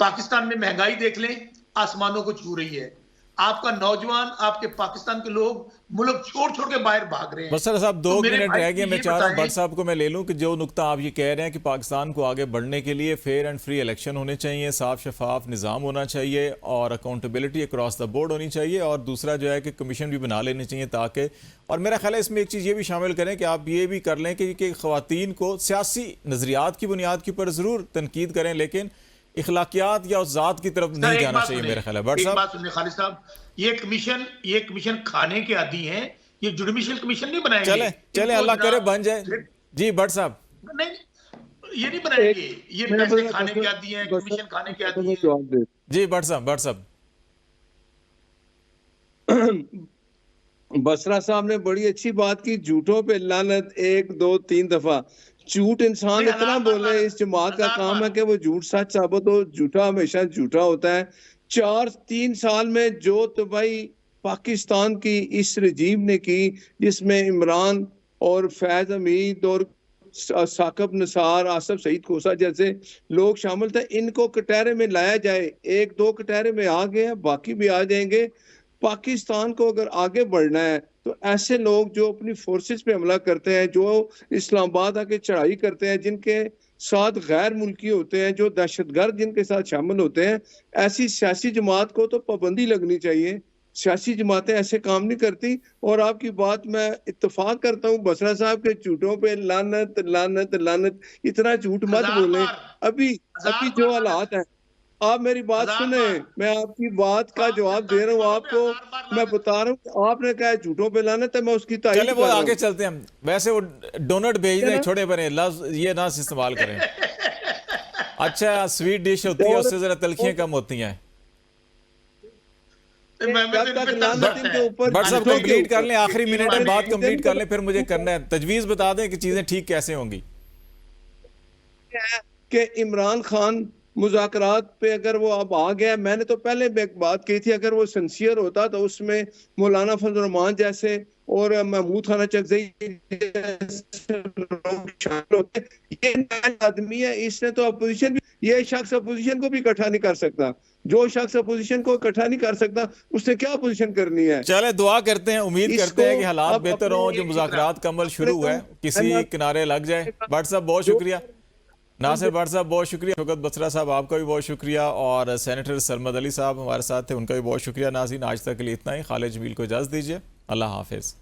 B: पाकिस्तान में महंगाई देख लें, आसमानों को छू रही है। आपका नौजवान, आपके पाकिस्तान के लोग मुल्क छोड़ छोड़ के बाहर भाग रहे हैं।
A: बसर साहब 2 मिनट रह गए, मैं चाह रहा हूं भट्ट साहब को मैं ले लूं कि जो नुक्ता आप ये कह रहे हैं कि पाकिस्तान को आगे बढ़ने के लिए फेयर एंड फ्री इलेक्शन होने चाहिए, साफ शफाफ निज़ाम होना चाहिए, और अकाउंटेबिलिटी अक्रॉस द बोर्ड होनी चाहिए, और दूसरा जो है कि कमीशन भी बना लेनी चाहिए ताकि, और मेरा ख्याल है इसमें एक चीज़ ये भी शामिल करें कि आप ये भी कर लें कि ख़वातीन को सियासी नज़रियात की बुनियाद के ऊपर ज़रूर तनकीद करें, लेकिन इखलाकियात या उस जात की तरफ नहीं जाना चाहिए मेरा ख्याल है। भट्ट साहब,
B: बात सुनिए खालिद साहब, ये कमीशन खाने के आदी हैं, ये जुडिशियल कमीशन नहीं बनाएंगे।
A: चले अल्लाह करे बन जाए। जी भट्ट साहब,
B: नहीं ये नहीं बनाएंगे, ये पैसे खाने के आदी हैं, कमीशन खाने के आदी हैं।
A: जी भट्ट साहब
D: बसरा साहब ने बड़ी अच्छी बात की, झूठों पे लानत 1 2 3 दफा। झूठ इंसान इतना बोले, इस जमात का काम है कि वो झूठ सच साबित हो, झूठा हमेशा झूठा होता है। 3 साल में जो तो भाई पाकिस्तान की इस रजीम ने की, जिसमें इमरान और फैज हमीद और साकिब निसार, आसिफ सईद खोसा जैसे लोग शामिल थे, इनको कटहरे में लाया जाए। एक दो कटहरे में आ गए हैं, बाकी भी आ जाएंगे। पाकिस्तान को अगर आगे बढ़ना है तो ऐसे लोग जो अपनी फोर्सेस पे हमला करते हैं, जो इस्लामाबाद आके चढ़ाई करते हैं, जिनके साथ गैर मुल्की होते हैं, जो दहशतगर्द जिनके साथ शामिल होते हैं, ऐसी सियासी जमात को तो पाबंदी लगनी चाहिए। सियासी जमातें ऐसे काम नहीं करती। और आपकी बात मैं इत्तेफाक करता हूँ, बसरा साहब के झूठों पे लानत लानत लानत, इतना झूठ मत बोलें। अभी अभी जो हालात हैं, आप मेरी बात सुने, मैं आपकी बात का जवाब दे रहा हूँ आपको। मैं बता रहा हूँ, आपने कहा है झूठों पे लानत है, मैं उसकी तारीफ
A: चले
D: कर
A: वो
D: रहा हूँ।
A: आगे चलते हैं हम। वैसे वो डोनट भेज दें, छोटे बने लफ्ज ये ना इस्तेमाल करें। अच्छा, स्वीट डिश होती है, उससे जरा तलखियां कम होती हैं। बट सब कंप्लीट कर लें, आखिरी मिनट में बात कंप्लीट कर लें, फिर मुझे करना है। तजवीज बता दें कि चीजें ठीक कैसे होंगी।
D: कि इमरान खान मुज़ाकरात पे अगर वो अब आ गया, मैंने तो पहले भी एक बात कही थी, अगर वो सिंसियर होता तो उसमें मौलाना फजल रहमान जैसे और महमूद खाना चकजई शामिल होते। ये आदमी है, इसने तो अपोजिशन भी, ये शख्स अपोजिशन को भी इकट्ठा नहीं कर सकता। जो शख्स अपोजिशन को इकट्ठा नहीं कर सकता, उसने क्या अपोजिशन करनी है?
A: चले दुआ करते हैं, उम्मीद करते हैं कि हालात बेहतर हों, जो मुज़ाकरात का अमल शुरू हुआ है किसी किनारे लग जाए। भट्ट साहब बहुत शुक्रिया, नासिर भट्ट साहब बहुत शुक्रिया, शौकत बसरा साहब आपका भी बहुत शुक्रिया, और सेनेटर सरमद अली साहब हमारे साथ थे, उनका भी बहुत शुक्रिया। नाज़रीन, आज तक के लिए इतना ही। खालिद जमील को इजाज़त दीजिए, अल्लाह हाफिज़।